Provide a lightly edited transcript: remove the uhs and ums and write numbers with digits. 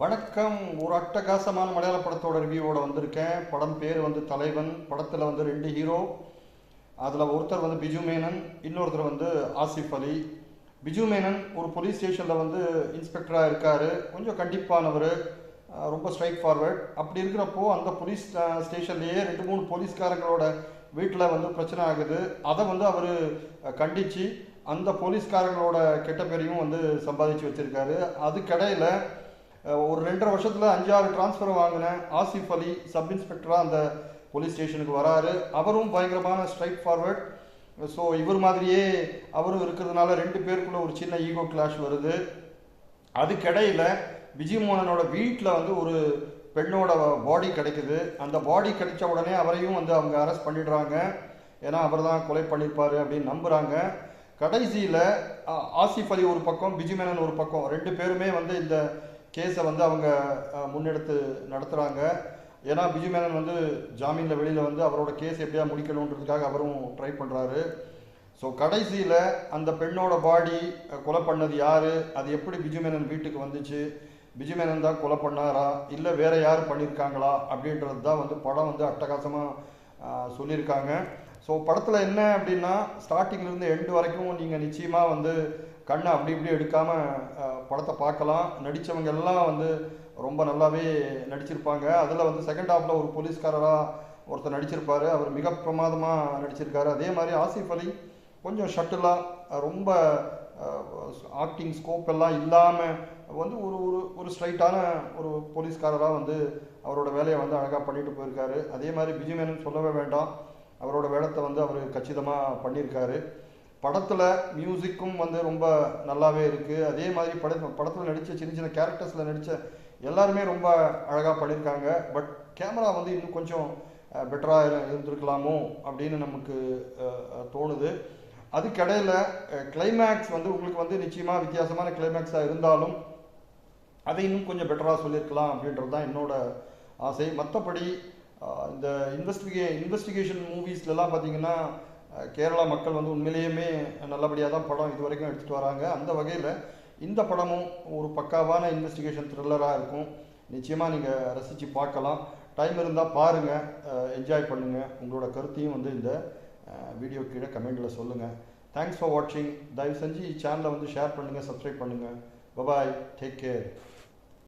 வணக்கம். ஒரு அட்டகாசமான மலையாள படத்தோட ரிவ்யூவோட வந்திருக்கேன். படம் பேர் வந்து தலைவன். படத்தில் வந்து 2 ஹீரோ. அதில் ஒருத்தர் வந்து பிஜு மேனன், இன்னொருத்தர் வந்து ஆசிஃப் அலி. பிஜு மேனன் ஒரு போலீஸ் ஸ்டேஷனில் வந்து இன்ஸ்பெக்டராக இருக்கார். கொஞ்சம் கண்டிப்பானவர், ரொம்ப ஸ்ட்ரைட் ஃபார்வர்ட். அப்படி இருக்கிறப்போ அந்த போலீஸ் ஸ்டேஷன்லேயே 2-3 போலீஸ்காரங்களோட வீட்டில் வந்து பிரச்சனை ஆகுது. அதை வந்து அவர் கண்டித்து அந்த போலீஸ்காரங்களோட கெட்ட பேரையும் வந்து சம்பாதிச்சு வச்சுருக்காரு. அதுக்கடையில் ஒரு 2.5 வருஷத்தில் 5-6 டிரான்ஸ்ஃபர் வாங்கின ஆசிஃப் அலி சப் இன்ஸ்பெக்டராக அந்த போலீஸ் ஸ்டேஷனுக்கு வராரு. அவரும் பயங்கரமான ஸ்ட்ரைட் ஃபார்வர்ட். ஸோ இவர் மாதிரியே அவரும் இருக்கிறதுனால 2 பேருக்குள்ள ஒரு சின்ன ஈகோ கிளாஷ் வருது. அதுக்கிடையில் விஜய் மோகனனோட வீட்டில் வந்து ஒரு பெண்ணோட பாடி கிடைக்குது. அந்த பாடி கிடைச்ச உடனே அவரையும் வந்து அவங்க அரெஸ்ட் பண்ணிடுறாங்க. ஏன்னா அவர் தான் கொலை பண்ணியிருப்பார் அப்படின்னு நம்புகிறாங்க. கடைசியில் ஆசிஃப் அலி ஒரு பக்கம், பிஜு மேனன் ஒரு பக்கம், 2 பேருமே வந்து இந்த கேஸை வந்து அவங்க முன்னெடுத்து நடத்துகிறாங்க. ஏன்னா பிஜு மேனன் வந்து ஜாமீனில் வெளியில் வந்து அவரோட கேஸ் எப்படியா முடிக்கணுன்றதுக்காக அவரும் ட்ரை பண்ணுறாரு. ஸோ கடைசியில் அந்த பெண்ணோட பாடி கொலை பண்ணது யார், அது எப்படி பிஜு மேனன் வீட்டுக்கு வந்துச்சு, பிஜு மேனன் தான் கொலை பண்ணாரா இல்லை வேறு யார் பண்ணியிருக்காங்களா அப்படின்றது தான் வந்து படம் வந்து அட்டகாசமாக சொல்லியிருக்காங்க. ஸோ படத்தில் என்ன அப்படின்னா, ஸ்டார்டிங்லேருந்து எண்டு வரைக்கும் நீங்கள் நிச்சயமாக வந்து கண்ணை அப்படி இப்படி எடுக்காமல் படத்தை பார்க்கலாம். நடித்தவங்க எல்லாம் வந்து ரொம்ப நல்லாவே நடிச்சிருப்பாங்க. அதில் வந்து செகண்ட் ஹாஃபில் ஒரு போலீஸ்காரராக ஒருத்தர் நடிச்சிருப்பார். அவர் மிக பிரமாதமாக நடிச்சிருக்காரு. அதே மாதிரி ஆசிஃப் அலி கொஞ்சம் ஷட்டிலாக, ரொம்ப ஆக்டிங் ஸ்கோப் எல்லாம் இல்லாமல் வந்து ஒரு ஒரு ஒரு ஸ்ட்ரைட்டான ஒரு போலீஸ்காரராக வந்து அவரோட வேலையை வந்து அழகாக பண்ணிட்டு போயிருக்காரு. அதே மாதிரி பிஜு மேனன் சொல்லவே வேண்டாம், அவரோட வேடத்தை வந்து அவர் கச்சிதமாக பண்ணியிருக்காரு. படத்தில் மியூசிக்கும் வந்து ரொம்ப நல்லாவே இருக்குது. அதே மாதிரி படத்தில் நடித்த சின்ன சின்ன கேரக்டர்ஸில் நடித்த எல்லாருமே ரொம்ப அழகாக பண்ணியிருக்காங்க. பட் கேமரா வந்து இன்னும் கொஞ்சம் பெட்டராக இருந்திருக்கலாமோ அப்படின்னு நமக்கு தோணுது. அதுக்கிடையில் கிளைமேக்ஸ் வந்து உங்களுக்கு வந்து நிச்சயமாக வித்தியாசமான கிளைமேக்ஸாக இருந்தாலும் அதை இன்னும் கொஞ்சம் பெட்டராக சொல்லியிருக்கலாம் அப்படின்றது தான் என்னோட ஆசை. மற்றபடி இந்த இன்வெஸ்டிகேஷன் மூவிஸ்லாம் பார்த்தீங்கன்னா கேரளா மக்கள் வந்து உண்மையிலேயுமே நல்லபடியாக தான் படம் இது வரைக்கும் எடுத்துகிட்டு வராங்க. அந்த வகையில் இந்த படமும் ஒரு பக்காவான இன்வெஸ்டிகேஷன் த்ரில்லராக இருக்கும். நிச்சயமாக நீங்கள் ரசித்து பார்க்கலாம். டைம் இருந்தால் பாருங்கள், என்ஜாய் பண்ணுங்கள். உங்களோட கருத்தையும் வந்து இந்த வீடியோ கீழே கமெண்டில் சொல்லுங்கள். தேங்க்ஸ் ஃபார் வாட்சிங். தயவு செஞ்சு சேனலை வந்து ஷேர் பண்ணுங்கள், சப்ஸ்கிரைப் பண்ணுங்கள். Bye bye, take care.